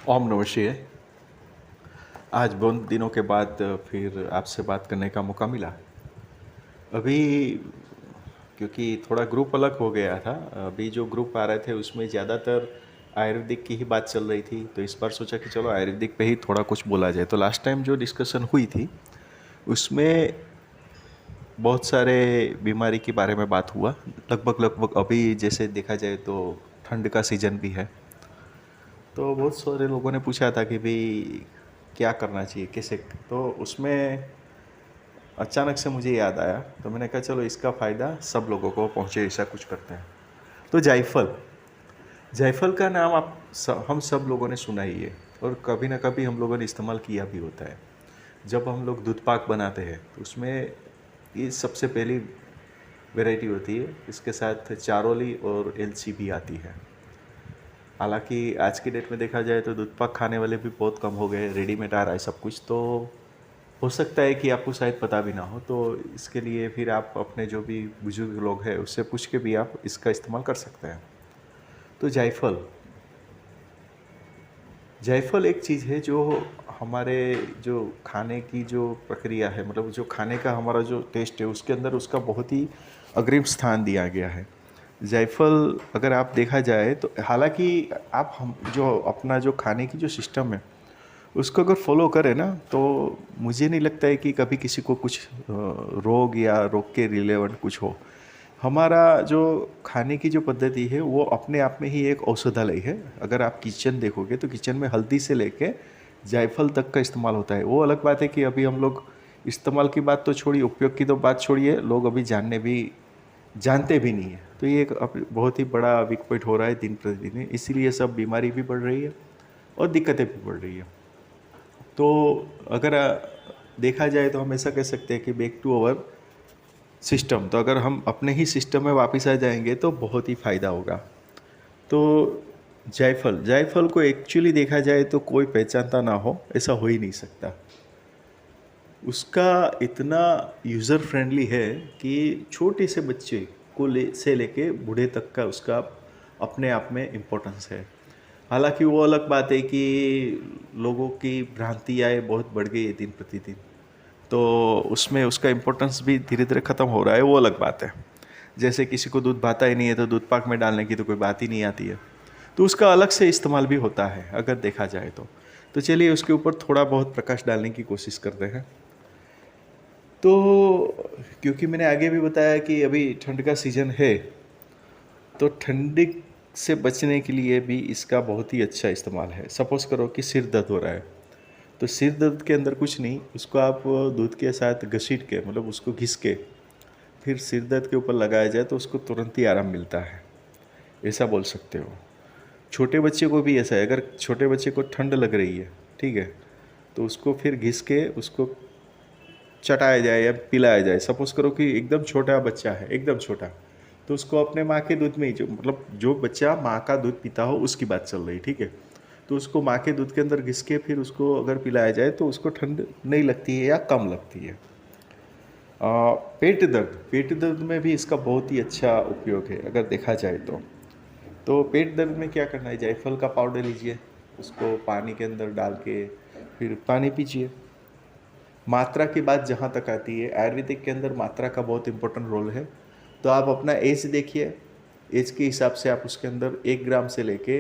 ओम नमः शिवाय। आज बहुत दिनों के बाद फिर आपसे बात करने का मौका मिला। अभी क्योंकि थोड़ा ग्रुप अलग हो गया था। अभी जो ग्रुप आ रहे थे उसमें ज़्यादातर आयुर्वेदिक की ही बात चल रही थी, तो इस बार सोचा कि चलो आयुर्वेदिक पे ही थोड़ा कुछ बोला जाए। तो लास्ट टाइम जो डिस्कशन हुई थी उसमें बहुत सारे बीमारी के बारे में बात हुआ। लगभग लगभग अभी जैसे देखा जाए तो ठंड का सीजन भी है, तो बहुत सारे लोगों ने पूछा था कि भाई क्या करना चाहिए, कैसे। तो उसमें अचानक से मुझे याद आया, तो मैंने कहा चलो इसका फ़ायदा सब लोगों को पहुँचे, ऐसा कुछ करते हैं। तो जायफल, जायफल का नाम हम सब लोगों ने सुना ही है, और कभी ना कभी हम लोगों ने इस्तेमाल किया भी होता है। जब हम लोग दूध पाक बनाते हैं तो उसमें ये सबसे पहली वैरायटी होती है। इसके साथ चारोली और एलची भी आती है। हालांकि आज की डेट में देखा जाए तो दूध पाक खाने वाले भी बहुत कम हो गए, रेडीमेड आ रहा है सब कुछ। तो हो सकता है कि आपको शायद पता भी ना हो, तो इसके लिए फिर आप अपने जो भी बुजुर्ग लोग हैं उससे पूछ के भी आप इसका इस्तेमाल कर सकते हैं। तो जायफल, जायफल एक चीज़ है जो हमारे जो खाने की जो प्रक्रिया है, मतलब जो खाने का हमारा जो टेस्ट है उसके अंदर उसका बहुत ही अग्रिम स्थान दिया गया है। जायफल अगर आप देखा जाए तो, हालांकि आप हम जो अपना जो खाने की जो सिस्टम है उसको अगर फॉलो करें ना, तो मुझे नहीं लगता है कि कभी किसी को कुछ रोग या रोग के रिलेवेंट कुछ हो। हमारा जो खाने की जो पद्धति है वो अपने आप में ही एक औषधालय है। अगर आप किचन देखोगे तो किचन में हल्दी से लेके जायफल तक का इस्तेमाल होता है। वो अलग बात है कि अभी हम लोग इस्तेमाल की बात तो छोड़िए, उपयोग की तो बात छोड़िए, लोग अभी जानते भी नहीं है। तो ये एक बहुत ही बड़ा वीक पॉइंट हो रहा है दिन प्रतिदिन, इसीलिए सब बीमारी भी बढ़ रही है और दिक्कतें भी बढ़ रही है। तो अगर देखा जाए तो हम ऐसा कह सकते हैं कि बैक टू अवर सिस्टम, तो अगर हम अपने ही सिस्टम में वापस आ जाएंगे तो बहुत ही फ़ायदा होगा। तो जायफल, जायफल को एक्चुअली देखा जाए तो कोई पहचानता ना हो ऐसा हो ही नहीं सकता। उसका इतना यूज़र फ्रेंडली है कि छोटे से बच्चे को से लेके बूढ़े तक का उसका अपने आप में इम्पोर्टेंस है। हालांकि वो अलग बात है कि लोगों की भ्रांतियाँ बहुत बढ़ गई है दिन प्रतिदिन, तो उसमें उसका इम्पोर्टेंस भी धीरे धीरे ख़त्म हो रहा है, वो अलग बात है। जैसे किसी को दूध भाता ही नहीं है तो दूध पाक में डालने की तो कोई बात ही नहीं आती है, तो उसका अलग से इस्तेमाल भी होता है अगर देखा जाए तो चलिए उसके ऊपर थोड़ा बहुत प्रकाश डालने की कोशिश करते हैं। तो क्योंकि मैंने आगे भी बताया कि अभी ठंड का सीज़न है, तो ठंडी से बचने के लिए भी इसका बहुत ही अच्छा इस्तेमाल है। सपोज़ करो कि सिर दर्द हो रहा है, तो सिर दर्द के अंदर कुछ नहीं, उसको आप दूध के साथ घसीट के, मतलब उसको घिस के फिर सिर दर्द के ऊपर लगाया जाए तो उसको तुरंत ही आराम मिलता है, ऐसा बोल सकते हो। छोटे बच्चे को भी ऐसा है, अगर छोटे बच्चे को ठंड लग रही है, ठीक है, तो उसको फिर घिस के उसको चटाया जाए या पिलाया जाए। सपोज़ करो कि एकदम छोटा बच्चा है, एकदम छोटा, तो उसको अपने माँ के दूध में ही, जो मतलब जो बच्चा माँ का दूध पीता हो उसकी बात चल रही, ठीक है, तो उसको माँ के दूध के अंदर घिस के फिर उसको अगर पिलाया जाए तो उसको ठंड नहीं लगती है या कम लगती है। पेट दर्द, पेट दर्द में भी इसका बहुत ही अच्छा उपयोग है अगर देखा जाए तो पेट दर्द में क्या करना है, जायफल का पाउडर लीजिए, उसको पानी के अंदर डाल के फिर पानी पीजिए। मात्रा की बात जहाँ तक आती है, आयुर्वेदिक के अंदर मात्रा का बहुत इंपॉर्टेंट रोल है। तो आप अपना एज देखिए, एज के हिसाब से आप उसके अंदर 1 ग्राम से लेके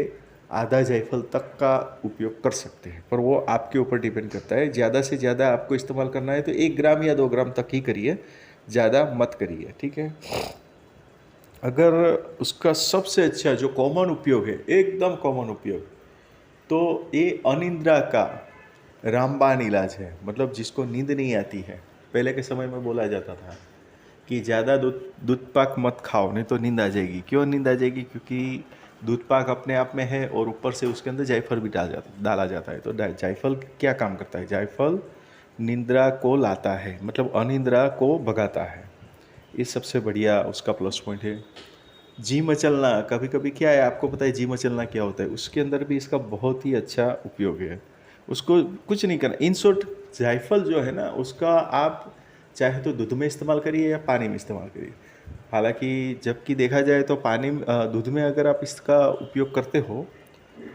आधा जायफल तक का उपयोग कर सकते हैं, पर वो आपके ऊपर डिपेंड करता है। ज़्यादा से ज़्यादा आपको इस्तेमाल करना है तो 1 ग्राम या 2 ग्राम तक ही करिए, ज़्यादा मत करिए, ठीक है। अगर उसका सबसे अच्छा जो कॉमन उपयोग है, एकदम कॉमन उपयोग, तो ये अनिद्रा का रामबाण इलाज है। मतलब जिसको नींद नहीं आती है, पहले के समय में बोला जाता था कि ज़्यादा दूध दूध पाक मत खाओ नहीं तो नींद आ जाएगी। क्यों नींद आ जाएगी? क्योंकि दूध पाक अपने आप में है और ऊपर से उसके अंदर जायफल भी डाला जाता है। तो जायफल क्या काम करता है? जायफल निंद्रा को लाता है, मतलब अनिद्रा को भगाता है। ये सबसे बढ़िया उसका प्लस पॉइंट है। जी मचलना, कभी कभी क्या है, आपको पता है जी मचलना क्या होता है? उसके अंदर भी इसका बहुत ही अच्छा उपयोग है। उसको कुछ नहीं करना। इन शॉर्ट, जायफल जो है ना, उसका आप चाहे तो दूध में इस्तेमाल करिए या पानी में इस्तेमाल करिए। हालांकि जबकि देखा जाए तो दूध में अगर आप इसका उपयोग करते हो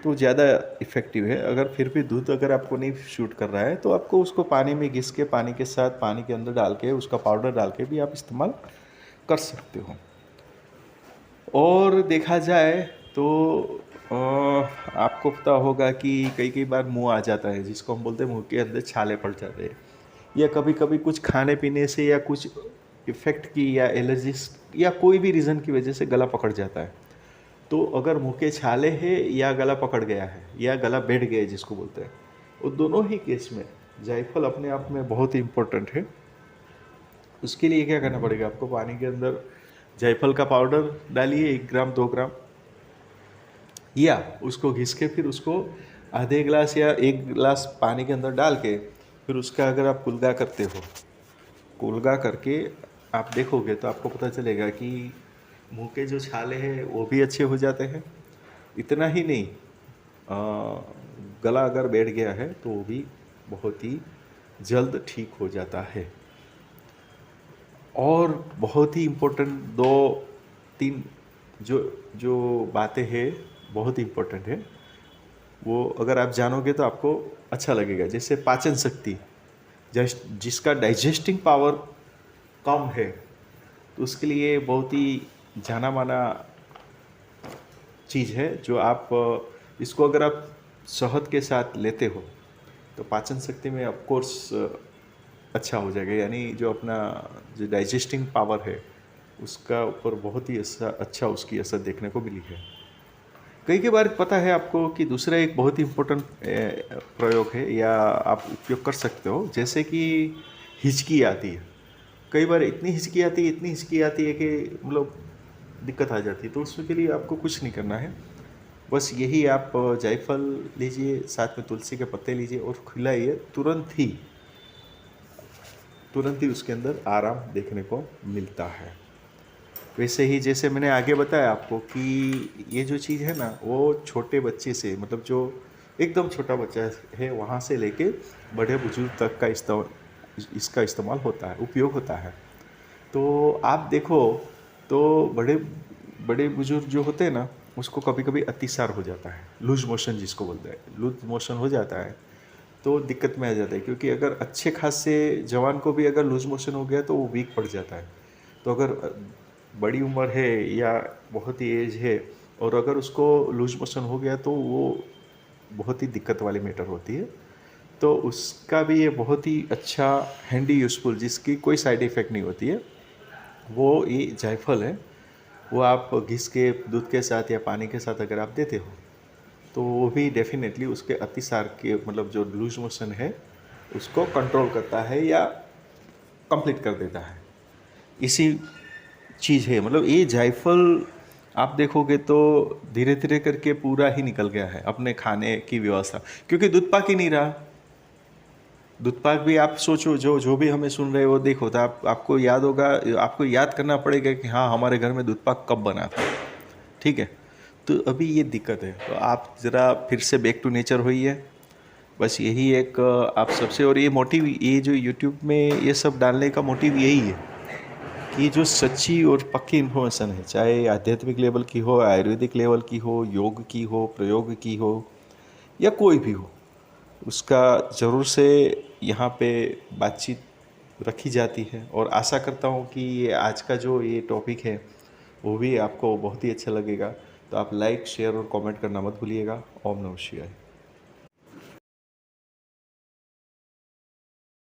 तो ज़्यादा इफ़ेक्टिव है। अगर फिर भी दूध अगर आपको नहीं शूट कर रहा है तो आपको उसको पानी में घिस के पानी के साथ पानी के अंदर डाल के उसका पाउडर डाल के भी आप इस्तेमाल कर सकते हो। और देखा जाए तो आपको पता होगा कि कई कई बार मुंह आ जाता है, जिसको हम बोलते हैं मुंह के अंदर छाले पड़ जाते हैं, या कभी कभी कुछ खाने पीने से या कुछ इफ़ेक्ट की या एलर्जिस या कोई भी रीज़न की वजह से गला पकड़ जाता है। तो अगर मुंह के छाले हैं या गला पकड़ गया है या गला बैठ गया है जिसको बोलते हैं, वो दोनों ही केस में जायफल अपने आप में बहुत ही इम्पोर्टेंट है। उसके लिए क्या करना पड़ेगा आपको, पानी के अंदर जायफल का पाउडर डालिए 1 ग्राम 2 ग्राम, या उसको घिस के फिर उसको आधे गिलास या 1 गिलास पानी के अंदर डाल के फिर उसका अगर आप कुल्गा करते हो, कुल्गा करके आप देखोगे तो आपको पता चलेगा कि मुंह के जो छाले हैं वो भी अच्छे हो जाते हैं। इतना ही नहीं, गला अगर बैठ गया है तो वो भी बहुत ही जल्द ठीक हो जाता है। और बहुत ही इम्पोर्टेंट 2-3 जो जो बातें हैं बहुत ही इम्पोर्टेंट है, वो अगर आप जानोगे तो आपको अच्छा लगेगा। जैसे पाचन शक्ति, जिसका डाइजेस्टिंग पावर कम है, तो उसके लिए बहुत ही जाना माना चीज़ है जो आप इसको अगर आप शहद के साथ लेते हो तो पाचन शक्ति में ऑफ कोर्स अच्छा हो जाएगा। यानी जो अपना जो डाइजेस्टिंग पावर है उसका ऊपर बहुत ही अच्छा उसकी असर देखने को मिली है। कई कई बार पता है आपको कि दूसरा एक बहुत ही इम्पोर्टेंट प्रयोग है या आप उपयोग कर सकते हो, जैसे कि हिचकी आती है। कई बार इतनी हिचकी आती है, इतनी हिचकी आती है कि मतलब दिक्कत आ जाती है। तो उसके लिए आपको कुछ नहीं करना है, बस यही आप जायफल लीजिए, साथ में तुलसी के पत्ते लीजिए और खिलाइए, तुरंत ही उसके अंदर आराम देखने को मिलता है। वैसे ही जैसे मैंने आगे बताया आपको कि ये जो चीज़ है ना, वो छोटे बच्चे से, मतलब जो एकदम छोटा बच्चा है वहाँ से लेके बड़े बुजुर्ग तक का इसका इस्तेमाल होता है, उपयोग होता है। तो आप देखो तो बड़े बड़े बुजुर्ग जो होते हैं ना, उसको कभी कभी अतिसार हो जाता है, लूज मोशन जिसको बोलते हैं, लूज मोशन हो जाता है तो दिक्कत में आ जाता है। क्योंकि अगर अच्छे खासे जवान को भी अगर लूज मोशन हो गया तो वो वीक पड़ जाता है। तो अगर बड़ी उम्र है या बहुत ही एज है और अगर उसको लूज मोशन हो गया तो वो बहुत ही दिक्कत वाली मैटर होती है। तो उसका भी ये बहुत ही अच्छा हैंडी यूज़फुल, जिसकी कोई साइड इफ़ेक्ट नहीं होती है, वो ये जायफल है। वो आप घिस के दूध के साथ या पानी के साथ अगर आप देते हो तो वो भी डेफिनेटली उसके अतिसार के, मतलब जो लूज मोशन है उसको कंट्रोल करता है या कंप्लीट कर देता है। इसी चीज़ है, मतलब ये जायफल आप देखोगे तो धीरे धीरे करके पूरा ही निकल गया है अपने खाने की व्यवस्था, क्योंकि दूध पाक ही नहीं रहा। दूध पाक भी आप सोचो, जो जो भी हमें सुन रहे हो देखो तो आपको याद होगा, आपको याद करना पड़ेगा कि हाँ हमारे घर में दूध पाक कब बना था। ठीक है, तो अभी ये दिक्कत है। तो आप ज़रा फिर से बैक टू नेचर होइए, बस यही एक आप सबसे। और ये मोटिव, ये जो यूट्यूब में ये सब डालने का मोटिव यही है कि जो सच्ची और पक्की इन्फॉर्मेशन है, चाहे आध्यात्मिक लेवल की हो, आयुर्वेदिक लेवल की हो, योग की हो, प्रयोग की हो, या कोई भी हो, उसका ज़रूर से यहाँ पे बातचीत रखी जाती है। और आशा करता हूँ कि ये आज का जो ये टॉपिक है वो भी आपको बहुत ही अच्छा लगेगा। तो आप लाइक शेयर और कमेंट करना मत भूलिएगा। ओम नमः शिवाय।